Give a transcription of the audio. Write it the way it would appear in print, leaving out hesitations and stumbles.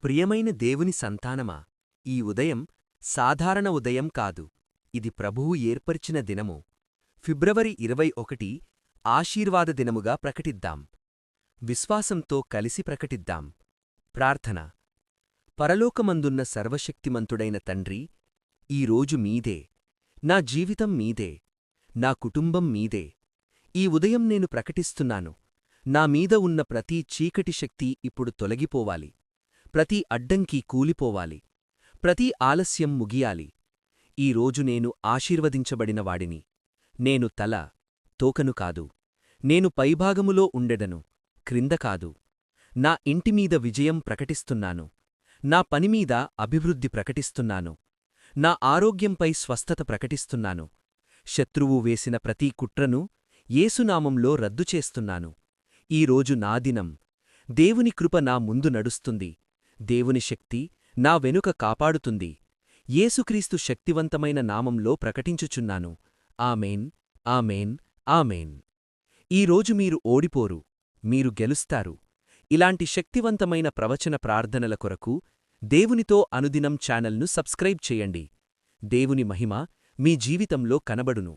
ప్రియమైన దేవుని సంతానమా, ఈ ఉదయం సాధారణ ఉదయం కాదు, ఇది ప్రభువు ఏర్పరిచిన దినము. ఫిబ్రవరి 21 ఆశీర్వాద దినముగా ప్రకటిద్దాం. విశ్వాసంతో కలిసి ప్రకటిద్దాం. ప్రార్థన. పరలోకమందున్న సర్వశక్తిమంతుడైన తండ్రి, ఈ రోజు మీదే, నా జీవితం మీదే, నా కుటుంబం మీదే. ఈ ఉదయం నేను ప్రకటిస్తున్నాను, నా మీద ఉన్న ప్రతి చీకటి శక్తి ఇప్పుడు తొలగిపోవాలి. ప్రతి అడ్డంకి కూలిపోవాలి. ప్రతి ఆలస్యం ముగియాలి. ఈ రోజు నేను ఆశీర్వదించబడినవాడిని. నేను తల, తోకను కాదు. నేను పైభాగములో ఉండెదను, క్రింద కాదు. నా ఇంటిమీద విజయం ప్రకటిస్తున్నాను. నా పనిమీద అభివృద్ధి ప్రకటిస్తున్నాను. నా ఆరోగ్యంపై స్వస్థత ప్రకటిస్తున్నాను. శత్రువు వేసిన ప్రతి కుట్రను యేసునామంలో రద్దు చేస్తున్నాను. ఈ రోజు నా దినం. దేవుని కృప నా ముందు నడుస్తుంది. దేవుని శక్తి నా వెనుక కాపాడుతుంది. యేసుక్రీస్తు శక్తివంతమైన నామంలో ప్రకటించుచున్నాను. ఆమేన్, ఆమేన్, ఆమేన్. ఈరోజు మీరు ఓడిపోరు, మీరు గెలుస్తారు. ఇలాంటి శక్తివంతమైన ప్రవచన ప్రార్థనల కొరకు దేవునితో అనుదినం ఛానల్ను సబ్స్క్రైబ్ చేయండి. దేవుని మహిమ మీ జీవితంలో కనబడును.